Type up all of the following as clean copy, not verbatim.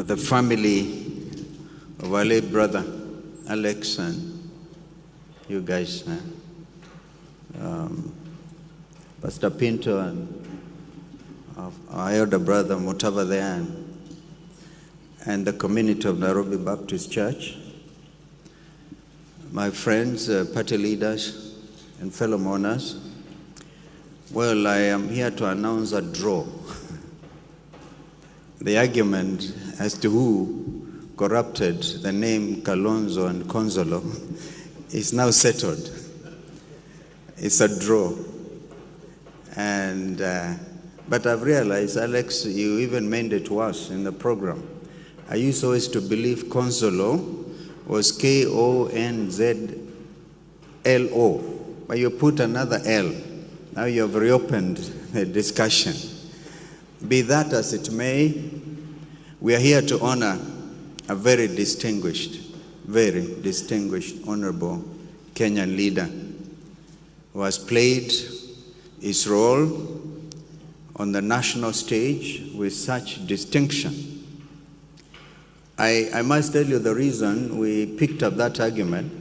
the family of our late brother, Alex, and you guys, Pastor Pinto, and our elder brother Mutava there, and the community of Nairobi Baptist Church, my friends, party leaders, and fellow mourners. Well, I am here to announce a draw. The argument as to who corrupted the name Kalonzo and Konzollo is now settled. It's a draw. And but I've realized, Alex, you even made it worse in the program. I used always to believe Konzollo was Konzlo, but you put another L. Now you have reopened the discussion. Be that as it may, we are here to honor a very distinguished, honorable Kenyan leader who has played his role on the national stage with such distinction. I must tell you the reason we picked up that argument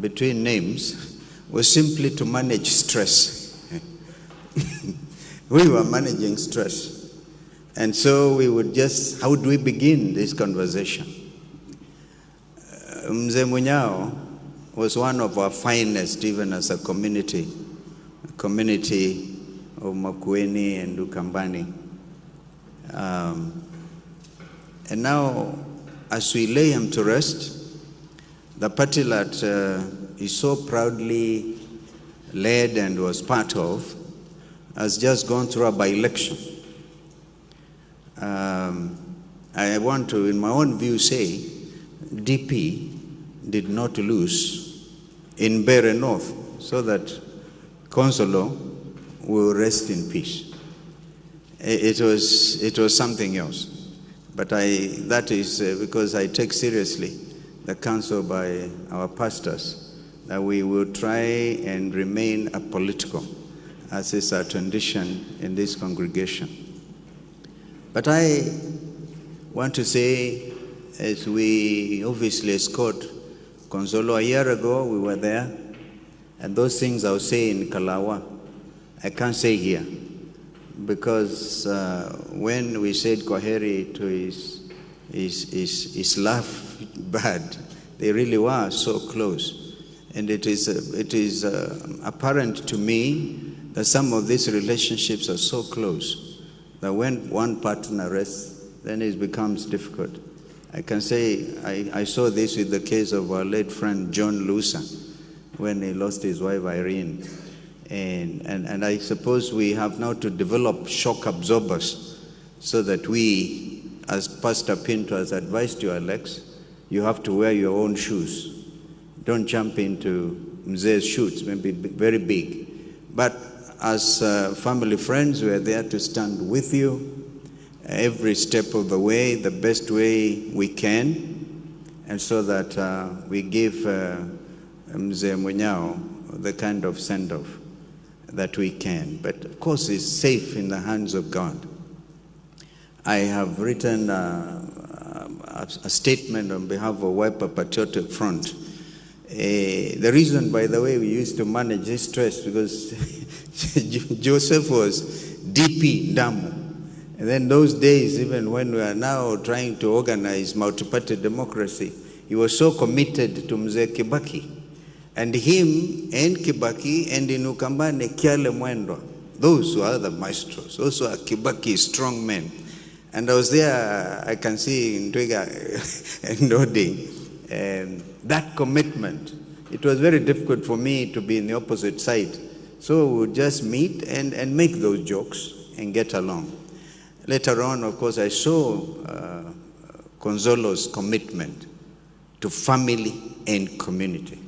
between names was simply to manage stress. We were managing stress. And so we would just, how do we begin this conversation? Mzee Munyao was one of our finest, even as a community of Makueni and Ukambani. And now, as we lay him to rest, the party that he so proudly led and was part of has just gone through a by-election. I want to, in my own view, say DP did not lose in Bere North, so that Konzollo will rest in peace. It was something else. But that is because I take seriously the counsel by our pastors that we will try and remain apolitical, as is our tradition in this congregation. But I want to say, as we obviously escort Konzollo, a year ago we were there, and those things I'll say in Kalawa, I can't say here, because when we said Kwaheri to his laugh bad, they really were so close. And it is apparent to me that some of these relationships are so close that when one partner rests, then it becomes difficult. I can say I saw this with the case of our late friend John Lusa when he lost his wife Irene. And I suppose we have now to develop shock absorbers so that we, as Pastor Pinto has advised you, Alex, you have to wear your own shoes. Don't jump into Mzee's shoes, maybe very big. But as family friends, we are there to stand with you every step of the way, the best way we can, and so that we give Mzee Munyao the kind of send-off that we can. But of course, it's safe in the hands of God. I have written a statement on behalf of Wiper Patriotic Front. The reason, by the way, we used to manage this stress because Joseph was DP Ndamu. And then those days, even when we are now trying to organize multi-party democracy, he was so committed to Mzee Kibaki. And him and Kibaki and in Ukambani, Kiale Mwendwa, those who are the maestros, those who are Kibaki's strong men. And I was there, I can see in Twiga nodding. That commitment, it was very difficult for me to be in the opposite side. So we would just meet and make those jokes and get along. Later on, of course, I saw Konzolo's commitment to family and community.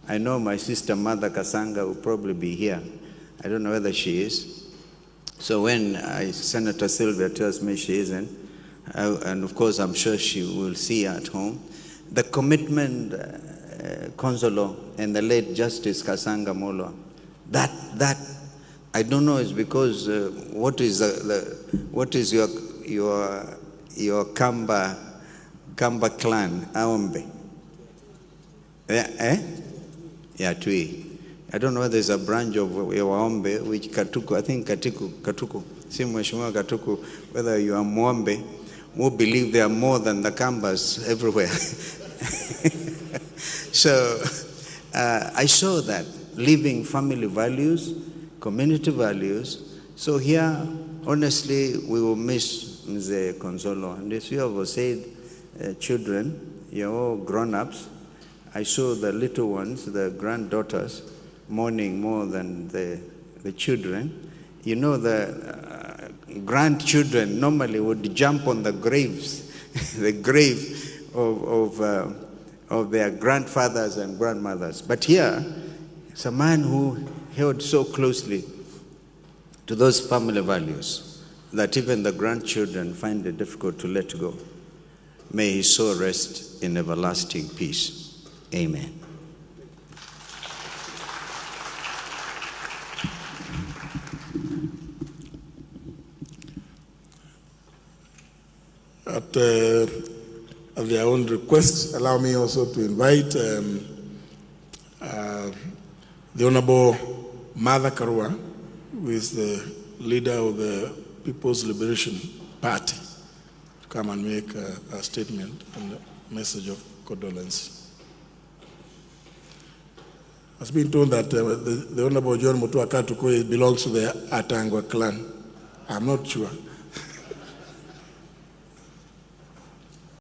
I know my sister, Mother Kasanga, will probably be here. I don't know whether she is. So when Senator Sylvia tells me she isn't, and of course I'm sure she will see her at home, the commitment, Konzollo and the late Justice Kasanga Molo, that I don't know, is because what is your your Kamba clan, Aombe. Yeah, Tui. I don't know whether there's a branch of Aombe, which Katuku, I think Katuku, Mheshimiwa Katuku, whether you are Mwombe, who believe there are more than the Kambas everywhere. So I saw that, living family values, community values. So here, honestly, we will miss Mzee Konzollo. And as you have said, children, you're all grown-ups. I saw the little ones, the granddaughters, mourning more than the children. You know, the grandchildren normally would jump on the graves, the grave of their grandfathers and grandmothers. But here, it's a man who held so closely to those family values that even the grandchildren find it difficult to let go. May his soul rest in everlasting peace. Amen. At their own request, allow me also to invite the Honorable Martha Karua, who is the leader of the People's Liberation Party, to come and make a statement and a message of condolence. I've been told that the Honorable John Mutua Katukoe belongs to the Atangwa clan. I'm not sure.